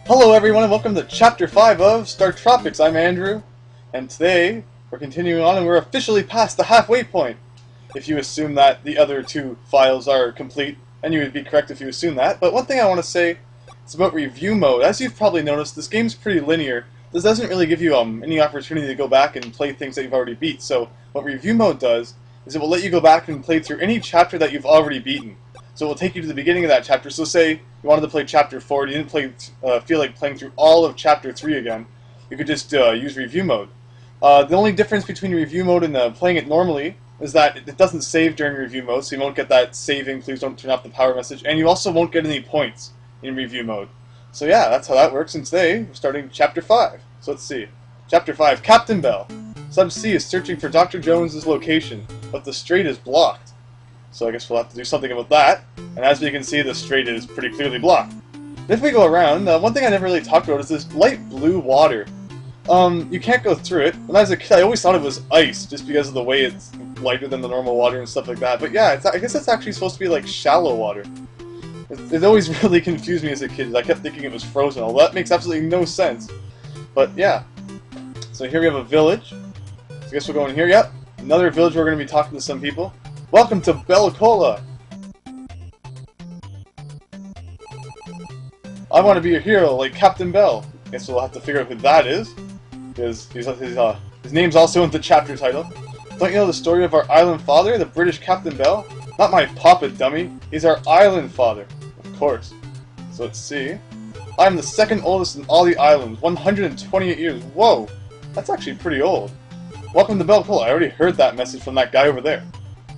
Hello everyone and welcome to Chapter 5 of StarTropics. I'm Andrew, and today we're continuing on and we're officially past the halfway point. If you assume that the other two files are complete, and you would be correct if you assume that. But one thing I want to say is about review mode. As you've probably noticed, this game's pretty linear. This doesn't really give you any opportunity to go back and play things that you've already beat. So what review mode does is it will let you go back and play through any chapter that you've already beaten. So it will take you to the beginning of that chapter. So say you wanted to play Chapter 4 and you didn't feel like playing through all of Chapter 3 again, you could just use review mode. The only difference between review mode and playing it normally is that it doesn't save during review mode, so you won't get that saving, please don't turn off the power message, and you also won't get any points in review mode. So yeah, that's how that works, and today we're starting Chapter 5. So let's see. Chapter 5, Captain Bell. Sub-C is searching for Dr. Jones's location, but the strait is blocked. So I guess we'll have to do something about that. And as we can see, the strait is pretty clearly blocked. If we go around, one thing I never really talked about is this light blue water. You can't go through it. When I was a kid, I always thought it was ice, just because of the way it's lighter than the normal water and stuff like that. But yeah, I guess it's actually supposed to be like shallow water. It always really confused me as a kid. I kept thinking it was frozen. Well, that makes absolutely no sense. But yeah. So here we have a village. So I guess we'll go in here. Yep. Another village where we're going to be talking to some people. Welcome to Bellcola! I want to be a hero like Captain Bell. Guess we'll have to figure out who that is, because his name's also in the chapter title. Don't you know the story of our island father, the British Captain Bell? Not my puppet, dummy. He's our island father. Of course. So let's see. I'm the second oldest in all the islands, 128 years. Whoa! That's actually pretty old. Welcome to Bellcola. I already heard that message from that guy over there.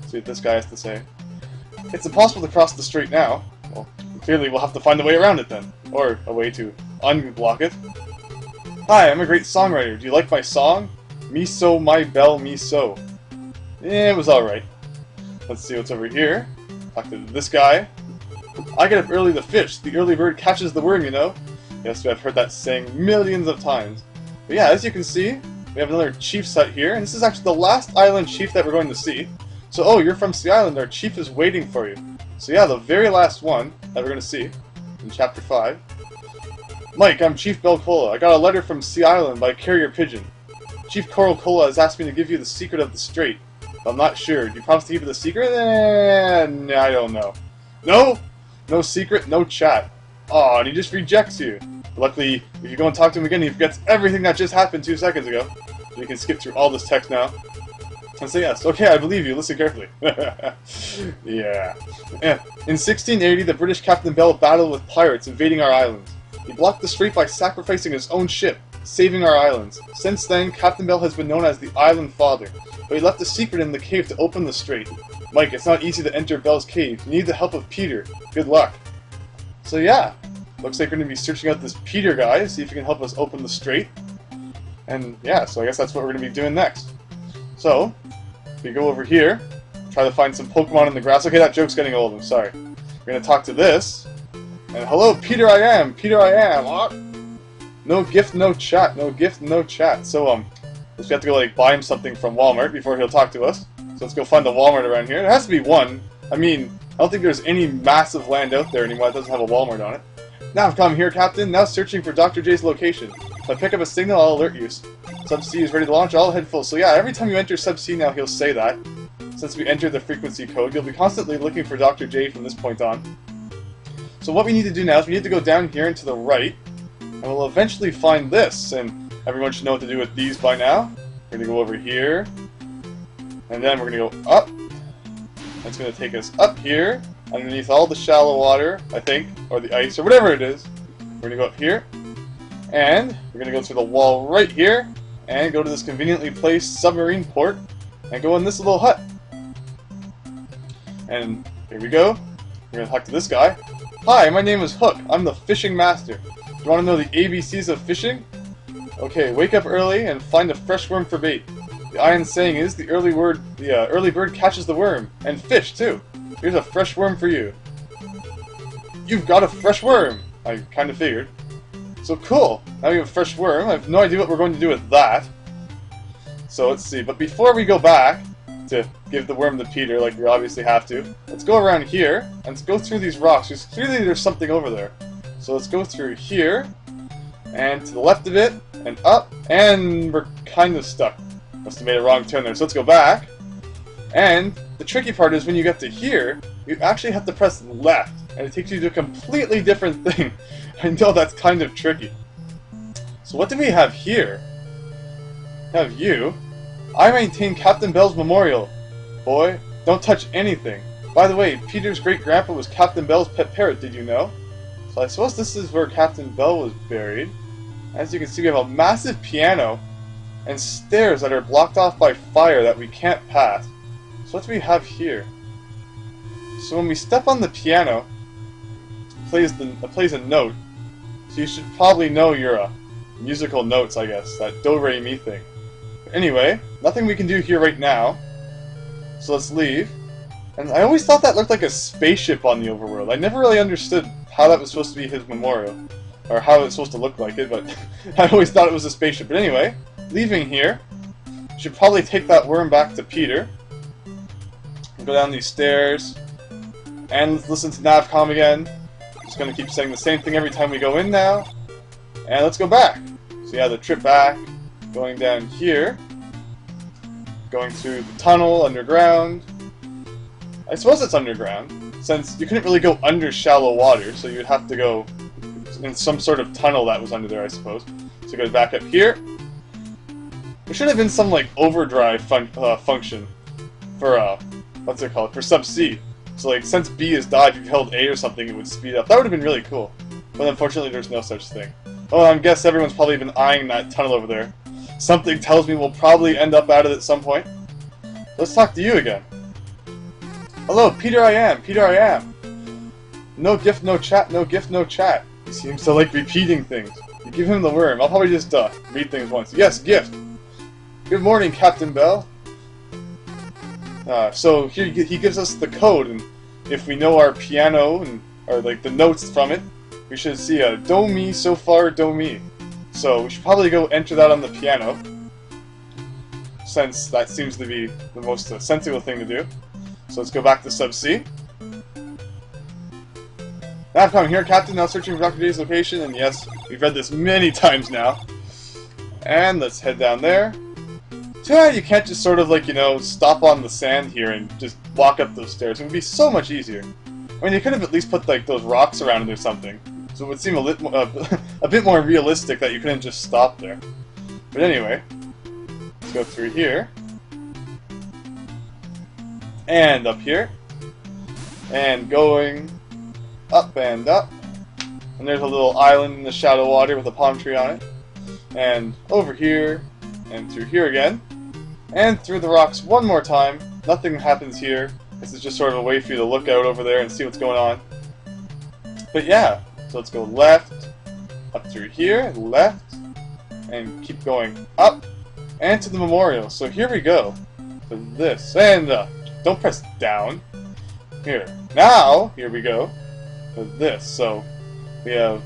See what this guy has to say. It's impossible to cross the strait now. Well, clearly we'll have to find a way around it then. Or a way to unblock it. Hi, I'm a great songwriter. Do you like my song? Me so, my bell, me so. It was alright. Let's see what's over here. Talk to this guy. I get up early to fish. The early bird catches the worm, you know? Yes, I've heard that saying millions of times. But yeah, as you can see, we have another chief's hut here. And this is actually the last island chief that we're going to see. So, oh, you're from Sea Island, our chief is waiting for you. So yeah, the very last one that we're going to see in Chapter 5. Mike, I'm Chief Bellcola. I got a letter from Sea Island by carrier pigeon. Chief Coral Cola has asked me to give you the secret of the strait. I'm not sure. Do you promise to keep it a secret? Nah, I don't know. No? No secret, no chat. Aw, and he just rejects you. But luckily, if you go and talk to him again, he forgets everything that just happened 2 seconds ago. So you can skip through all this text now. And say yes. Okay, I believe you. Listen carefully. Yeah. In 1680, the British Captain Bell battled with pirates invading our islands. He blocked the strait by sacrificing his own ship, saving our islands. Since then, Captain Bell has been known as the Island Father, but he left a secret in the cave to open the strait. Mike, it's not easy to enter Bell's cave. You need the help of Peter. Good luck. So yeah, looks like we're going to be searching out this Peter guy, see if he can help us open the strait. And yeah, so I guess that's what we're going to be doing next. So, if we go over here, try to find some Pokemon in the grass. Okay, that joke's getting old, I'm sorry. We're going to talk to this. And hello, Peter I am! Peter I am! No gift, no chat. No gift, no chat. So, we have to go, like, buy him something from Walmart before he'll talk to us. So let's go find a Walmart around here. There has to be one. I mean, I don't think there's any massive land out there anymore that doesn't have a Walmart on it. Now I've come here, Captain. Now searching for Dr. J's location. If I pick up a signal, I'll alert you. Sub-C is ready to launch. I'll head full. So yeah, every time you enter Sub-C now, he'll say that. Since we entered the frequency code, you'll be constantly looking for Dr. J from this point on. So what we need to do now is we need to go down here and to the right, and we'll eventually find this. And everyone should know what to do with these by now. We're going to go over here, and then we're going to go up. That's going to take us up here, underneath all the shallow water, I think, or the ice, or whatever it is. We're going to go up here, and we're going to go through the wall right here, and go to this conveniently placed submarine port, and go in this little hut. And here we go. We're going to talk to this guy. Hi, my name is Hook. I'm the fishing master. Do you want to know the ABCs of fishing? Okay, wake up early and find a fresh worm for bait. The iron saying is the early bird catches the worm, and fish too. Here's a fresh worm for you. You've got a fresh worm! I kind of figured. So cool! Now we have a fresh worm. I have no idea what we're going to do with that. So let's see. But before we go back to give the worm to Peter, like we obviously have to, let's go around here and let's go through these rocks. Clearly there's something over there. So let's go through here, and to the left of it, and up, and we're kind of stuck. Must have made a wrong turn there, so let's go back. And the tricky part is when you get to here, you actually have to press left, and it takes you to a completely different thing. I know that's kind of tricky. So what do we have here? We have you. I maintain Captain Bell's memorial. Boy, don't touch anything. By the way, Peter's great-grandpa was Captain Bell's pet parrot, did you know? So I suppose this is where Captain Bell was buried. As you can see, we have a massive piano and stairs that are blocked off by fire that we can't pass. So what do we have here? So when we step on the piano, it plays a note. So you should probably know your musical notes, I guess, that do, re, mi thing. But anyway, nothing we can do here right now. So let's leave. And I always thought that looked like a spaceship on the overworld. I never really understood how that was supposed to be his memorial, or how it's supposed to look like it, but I always thought it was a spaceship. But anyway, leaving here, we should probably take that worm back to Peter. Go down these stairs, and let's listen to Navcom again. Just gonna keep saying the same thing every time we go in now. And let's go back. So yeah, the trip back, going down here, going through the tunnel underground. I suppose it's underground, since you couldn't really go under shallow water, so you'd have to go in some sort of tunnel that was under there, I suppose. So it goes back up here. There should have been some like overdrive function for what's it called? For sub-C. So like since B is died, if you held A or something, it would speed up. That would have been really cool. But unfortunately, there's no such thing. Oh, I guess everyone's probably been eyeing that tunnel over there. Something tells me we'll probably end up at it at some point. Let's talk to you again. Hello, Peter I am. Peter I am. No gift, no chat. No gift, no chat. He seems to like repeating things. You give him the worm. I'll probably just read things once. Yes, gift. Good morning, Captain Bell. So here he gives us the code, and if we know our piano and or like the notes from it, we should see a do mi so far do mi. So we should probably go enter that on the piano, since that seems to be the most sensible thing to do. So let's go back to sub-C. Navcom here, Captain, now searching for Dr. J's location, and yes, we've read this many times now. And let's head down there. Too bad you can't just sort of like, you know, stop on the sand here and just walk up those stairs. It would be so much easier. I mean, you could have at least put like those rocks around it or something. So it would seem a bit more realistic that you couldn't just stop there. But anyway, let's go through here. And up here. And going up and up. And there's a little island in the shallow water with a palm tree on it. And over here. And through here again. And through the rocks one more time. Nothing happens here. This is just sort of a way for you to look out over there and see what's going on. But yeah, so let's go left, up through here, left, and keep going up, and to the memorial. So here we go, for this, and don't press down. Here, now, here we go, for this. So we have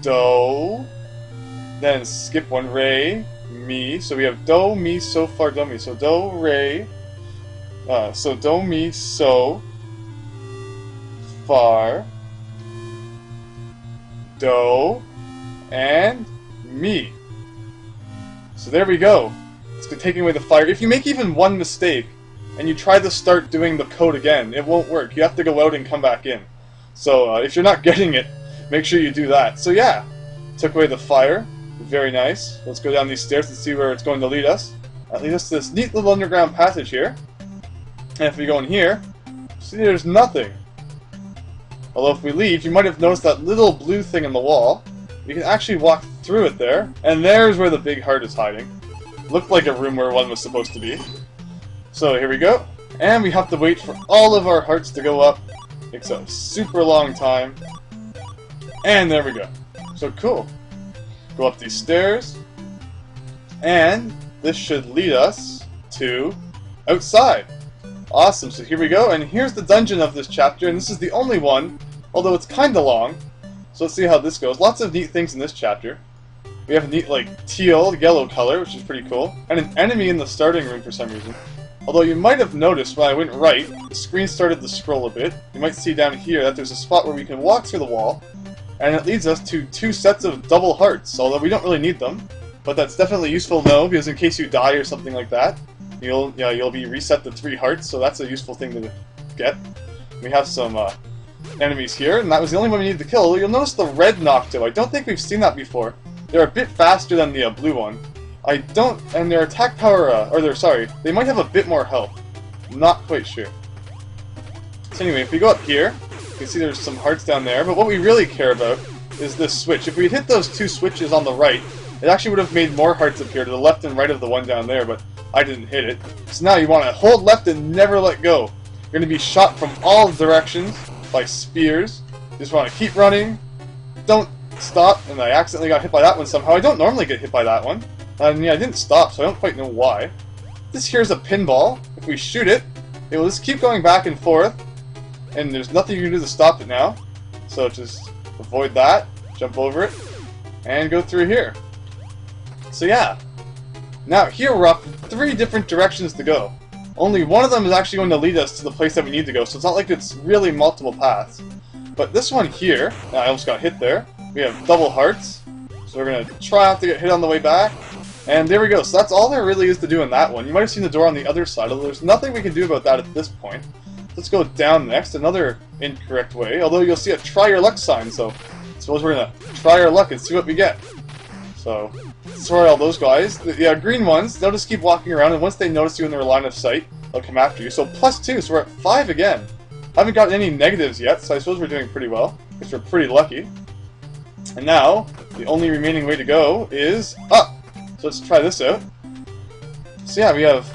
do, then skip one, re, mi. So we have do, mi, so far, do, mi. So do, re. So do, mi, so, far, do, and mi. So there we go. It's taking away the fire. If you make even one mistake, and you try to start doing the code again, it won't work. You have to go out and come back in. So if you're not getting it, make sure you do that. So yeah, took away the fire. Very nice. Let's go down these stairs and see where it's going to lead us. That leads us to this neat little underground passage here. And if we go in here, see there's nothing. Although if we leave, you might have noticed that little blue thing in the wall. You can actually walk through it there, and there's where the big heart is hiding. Looked like a room where one was supposed to be. So here we go, and we have to wait for all of our hearts to go up. Takes a super long time. And there we go. So cool. Go up these stairs, and this should lead us to outside. Awesome, so here we go, and here's the dungeon of this chapter, and this is the only one, although it's kinda long. So let's see how this goes. Lots of neat things in this chapter. We have a neat, like, teal, yellow color, which is pretty cool, and an enemy in the starting room for some reason. Although you might have noticed when I went right, the screen started to scroll a bit. You might see down here that there's a spot where we can walk through the wall, and it leads us to 2 sets of double hearts, although we don't really need them. But that's definitely useful to know, because in case you die or something like that, you'll be reset to 3 hearts, so that's a useful thing to get. We have some enemies here, and that was the only one we needed to kill. You'll notice the red Nocto. I don't think we've seen that before. They're a bit faster than the blue one. And their attack power, they might have a bit more health. Not quite sure. So anyway, if we go up here, you can see there's some hearts down there, but what we really care about is this switch. If we had hit those 2 switches on the right, it actually would have made more hearts appear to the left and right of the one down there, but I didn't hit it. So now you want to hold left and never let go. You're going to be shot from all directions by spears. You just want to keep running. Don't stop. And I accidentally got hit by that one somehow. I don't normally get hit by that one. And yeah, I didn't stop, so I don't quite know why. This here's a pinball. If we shoot it, it will just keep going back and forth. And there's nothing you can do to stop it now. So just avoid that, jump over it, and go through here. So yeah. Now here we're up 3 different directions to go. Only one of them is actually going to lead us to the place that we need to go, so it's not like it's really multiple paths. But this one here, I almost got hit there, we have double hearts, so we're going to try not to get hit on the way back. And there we go, so that's all there really is to do in that one. You might have seen the door on the other side, although there's nothing we can do about that at this point. Let's go down next, another incorrect way, although you'll see a try your luck sign, so I suppose we're going to try our luck and see what we get. So, sorry all those guys. The green ones, they'll just keep walking around, and once they notice you in their line of sight, they'll come after you. So +2, so we're at 5 again. Haven't gotten any negatives yet, so I suppose we're doing pretty well, because we're pretty lucky. And now, the only remaining way to go is up. So let's try this out. So yeah, we have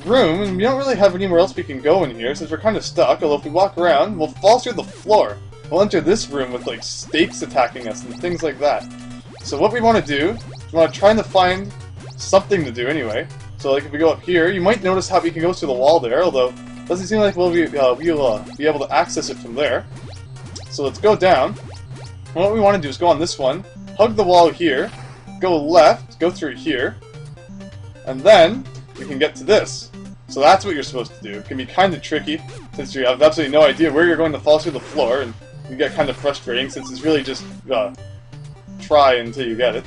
room, and we don't really have anywhere else we can go in here, since we're kind of stuck, although if we walk around, we'll fall through the floor. We'll enter this room with, like, stakes attacking us and things like that. So what we want to do, we want to try to find something to do anyway. So like if we go up here, you might notice how we can go through the wall there, although it doesn't seem like we'll be able to access it from there. So let's go down. And what we want to do is go on this one, hug the wall here, go left, go through here, and then we can get to this. So that's what you're supposed to do. It can be kind of tricky, since you have absolutely no idea where you're going to fall through the floor, and you get kind of frustrating, since it's really just try until you get it.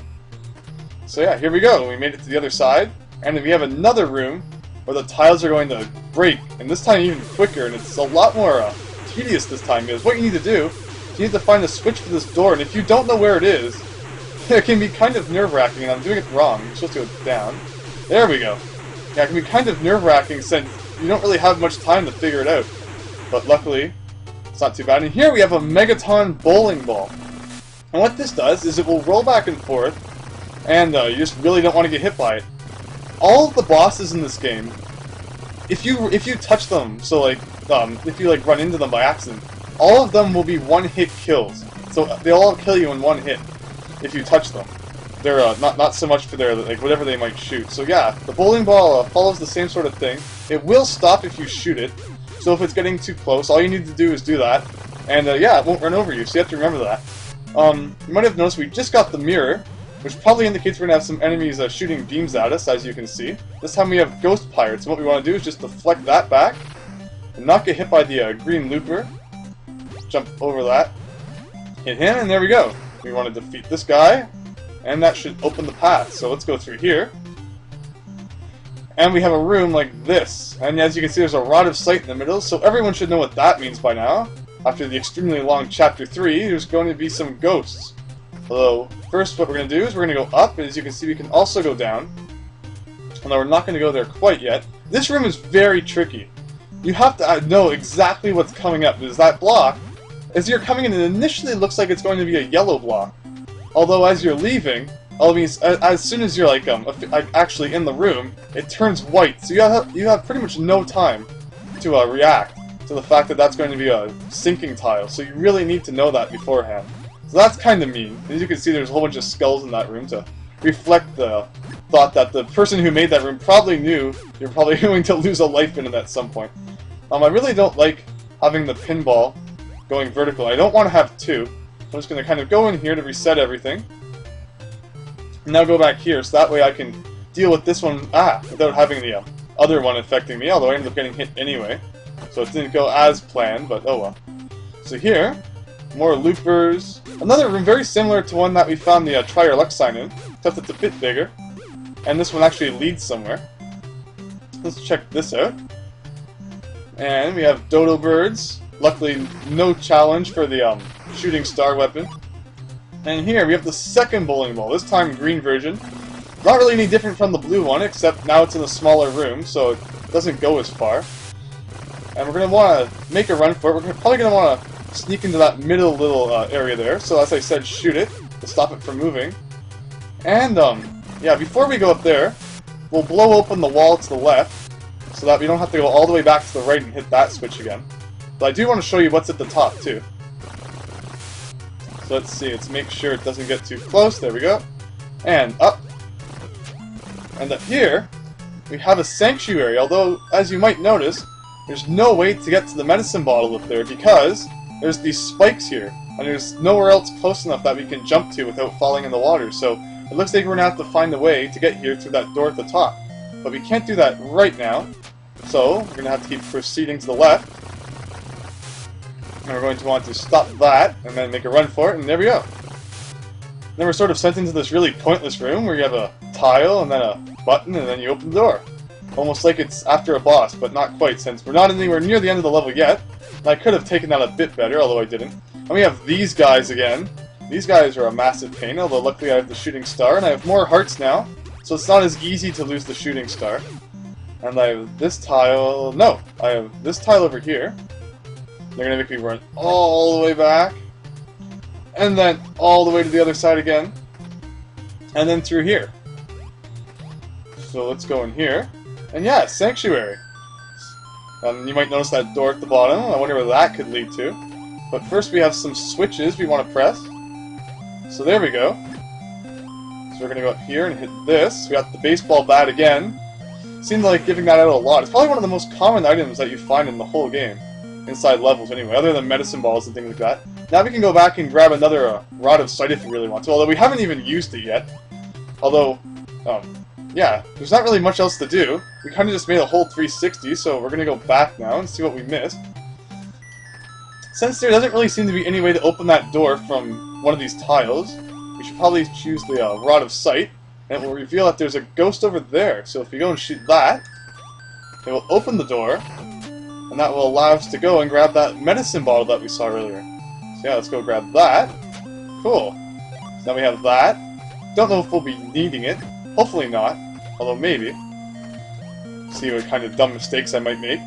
So yeah, here we go. We made it to the other side, and then we have another room where the tiles are going to break, and this time even quicker, and it's a lot more tedious this time, because what you need to do is you need to find a switch for this door, and if you don't know where it is, it can be kind of nerve-wracking, and I'm doing it wrong. You're supposed to go down. There we go. Yeah, it can be kind of nerve-wracking since you don't really have much time to figure it out. But luckily, it's not too bad. And here we have a Megaton bowling ball. And what this does is it will roll back and forth, and you just really don't want to get hit by it. All of the bosses in this game, if you touch them, so like if you like run into them by accident, all of them will be one-hit kills. So they'll all kill you in one hit if you touch them. They're not so much for their like whatever they might shoot. So yeah, the bowling ball follows the same sort of thing. It will stop if you shoot it. So if it's getting too close, all you need to do is do that, and yeah, it won't run over you. So you have to remember that. You might have noticed we just got the mirror, which probably indicates we're going to have some enemies shooting beams at us, as you can see. This time we have ghost pirates, and what we want to do is just deflect that back, and not get hit by the green looper. Jump over that, hit him, and there we go. We want to defeat this guy, and that should open the path. So let's go through here. And we have a room like this, and as you can see there's a rod of sight in the middle, so everyone should know what that means by now. After the extremely long Chapter 3, there's going to be some ghosts. Although, first what we're going to do is we're going to go up, and as you can see we can also go down. Although we're not going to go there quite yet. This room is very tricky. You have to know exactly what's coming up, because that block, as you're coming in, it initially looks like it's going to be a yellow block. Although as you're leaving, as soon as you're like actually in the room, it turns white. So you have pretty much no time to react to the fact that that's going to be a sinking tile. So you really need to know that beforehand. So that's kind of mean. As you can see, there's a whole bunch of skulls in that room to reflect the thought that the person who made that room probably knew you're probably going to lose a life in it at some point. I really don't like having the pinball going vertical. I don't want to have two. I'm just going to kind of go in here to reset everything. And now go back here, so that way I can deal with this one without having the other one affecting me, although I ended up getting hit anyway. So it didn't go as planned, but oh well. So here, more loopers. Another room very similar to one that we found the Try Your Luck sign in, except it's a bit bigger. And this one actually leads somewhere. Let's check this out. And we have dodo birds. Luckily, no challenge for the shooting star weapon. And here we have the second bowling ball, this time green version. Not really any different from the blue one, except now it's in a smaller room, so it doesn't go as far. And we're going to want to make a run for it. We're probably going to want to sneak into that middle little area there. So as I said, shoot it to stop it from moving. And yeah, before we go up there, we'll blow open the wall to the left so that we don't have to go all the way back to the right and hit that switch again. But I do want to show you what's at the top too. So let's see, let's make sure it doesn't get too close. There we go. And up. And up here, we have a sanctuary, although, as you might notice, there's no way to get to the medicine bottle up there because there's these spikes here, and there's nowhere else close enough that we can jump to without falling in the water. So it looks like we're going to have to find a way to get here through that door at the top. But we can't do that right now, so we're going to have to keep proceeding to the left. And we're going to want to stop that, and then make a run for it, and there we go. Then we're sort of sent into this really pointless room where you have a tile, and then a button, and then you open the door. Almost like it's after a boss, but not quite, since we're not anywhere near the end of the level yet. And I could have taken that a bit better, although I didn't. And we have these guys again. These guys are a massive pain, although luckily I have the shooting star, and I have more hearts now, so it's not as easy to lose the shooting star. And I have this tile... No! I have this tile over here. They're going to make me run all the way back, and then all the way to the other side again, and then through here. So let's go in here. And yeah, sanctuary. You might notice that door at the bottom. I wonder where that could lead to. But first we have some switches we want to press. So there we go. So we're going to go up here and hit this. We got the baseball bat again. Seems like giving that out a lot. It's probably one of the most common items that you find in the whole game. Inside levels anyway, other than medicine balls and things like that. Now we can go back and grab another rod of sight if we really want to, although we haven't even used it yet. Although, yeah, there's not really much else to do. We kind of just made a whole 360, so we're going to go back now and see what we missed. Since there doesn't really seem to be any way to open that door from one of these tiles, we should probably choose the rod of sight, and it will reveal that there's a ghost over there. So if we go and shoot that, it will open the door, and that will allow us to go and grab that medicine bottle that we saw earlier. So yeah, let's go grab that. Cool. So now we have that. Don't know if we'll be needing it. Hopefully not. Although maybe. See what kind of dumb mistakes I might make.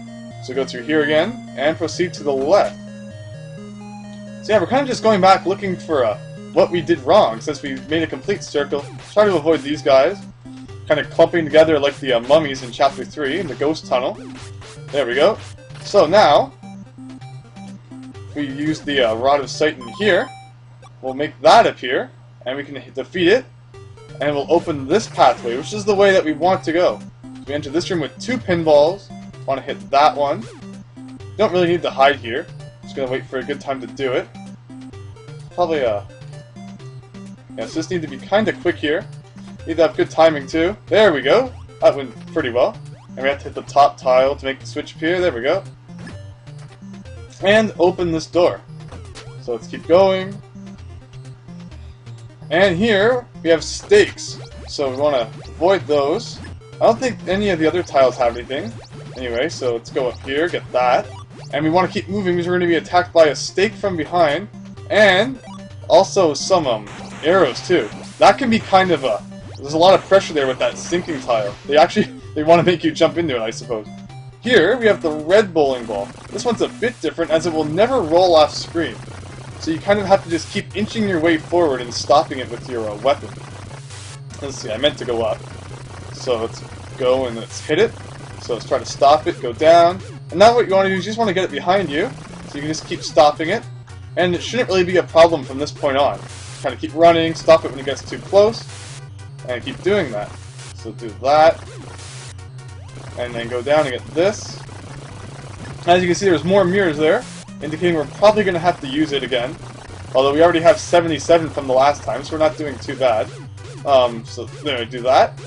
So go through here again, and proceed to the left. So yeah, we're kind of just going back looking for what we did wrong, since we made a complete circle. Try to avoid these guys. Kind of clumping together like the mummies in Chapter 3 in the ghost tunnel. There we go. So now, if we use the rod of sight in here, we'll make that appear, and we can defeat it, and we'll open this pathway, which is the way that we want to go. So we enter this room with 2 pinballs. Want to hit that one. Don't really need to hide here. Just gonna wait for a good time to do it. Probably yeah, so just need to be kind of quick here. Need to have good timing too. There we go. That went pretty well. And we have to hit the top tile to make the switch appear. There we go. And open this door. So let's keep going. And here we have stakes. So we want to avoid those. I don't think any of the other tiles have anything. Anyway, so let's go up here, get that. And we want to keep moving because we're going to be attacked by a stake from behind. And also some arrows too. That can be kind of a... There's a lot of pressure there with that sinking tile. They want to make you jump into it, I suppose. Here, we have the red bowling ball. This one's a bit different, as it will never roll off screen. So you kind of have to just keep inching your way forward and stopping it with your weapon. Let's see, I meant to go up. So let's go and let's hit it. So let's try to stop it, go down. And now what you want to do is you just want to get it behind you. So you can just keep stopping it. And it shouldn't really be a problem from this point on. Kind of keep running, stop it when it gets too close. And keep doing that. So do that. And then go down and get this. As you can see, there's more mirrors there, indicating we're probably going to have to use it again. Although we already have 77 from the last time, so we're not doing too bad. So there, do that.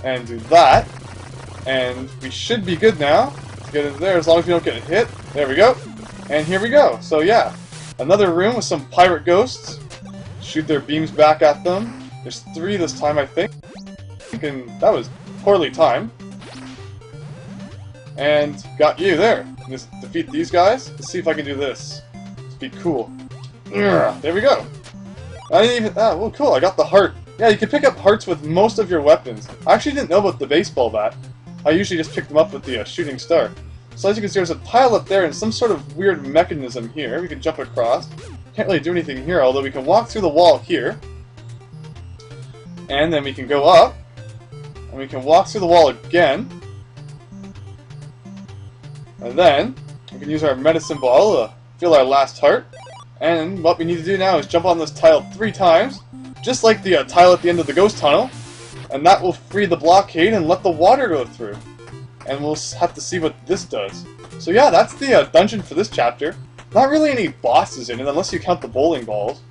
And do that. And we should be good now to get into there, as long as we don't get hit. There we go. And here we go. So yeah, Another room with some pirate ghosts. Shoot their beams back at them. There's 3 this time, I think. And that was poorly timed. And got you there. Just defeat these guys. Let's see if I can do this. Let's be cool. There we go. I didn't even... Ah, well, cool. I got the heart. Yeah, you can pick up hearts with most of your weapons. I actually didn't know about the baseball bat. I usually just pick them up with the shooting star. So as you can see, there's a tile up there and some sort of weird mechanism here. We can jump across. Can't really do anything here, although we can walk through the wall here. And then we can go up. And we can walk through the wall again. And then we can use our medicine ball to fill our last heart. And what we need to do now is jump on this tile 3 times, just like the tile at the end of the ghost tunnel. And that will free the blockade and let the water go through. And we'll have to see what this does. So yeah, that's the dungeon for this chapter. Not really any bosses in it, unless you count the bowling balls.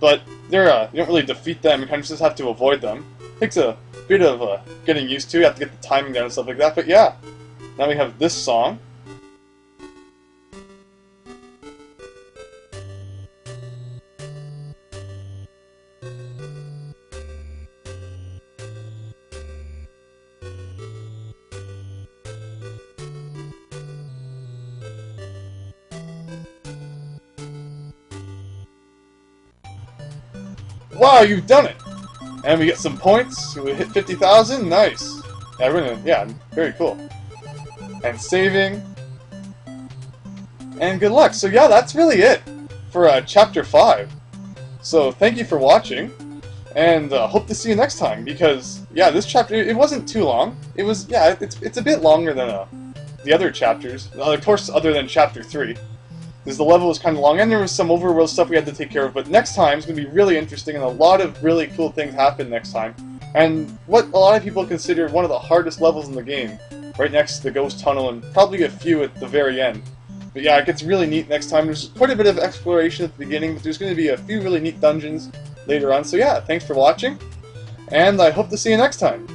But they're, you don't really defeat them, you kind of just have to avoid them. Takes a bit of getting used to, you have to get the timing down and stuff like that, but yeah. Now we have this song. Wow, you've done it! And we get some points. We hit 50,000. Nice. Yeah, we're gonna. Yeah, very cool. And saving. And good luck. So yeah, that's really it for chapter 5. So thank you for watching, and hope to see you next time. Because yeah, this chapter it wasn't too long. It was it's a bit longer than the other chapters. Of course, other than chapter 3. Because the level was kind of long, and there was some overworld stuff we had to take care of, but next time is going to be really interesting, and a lot of really cool things happen next time. And what a lot of people consider one of the hardest levels in the game, right next to the ghost tunnel, and probably a few at the very end. But yeah, it gets really neat next time. There's quite a bit of exploration at the beginning, but there's going to be a few really neat dungeons later on. So yeah, thanks for watching, and I hope to see you next time.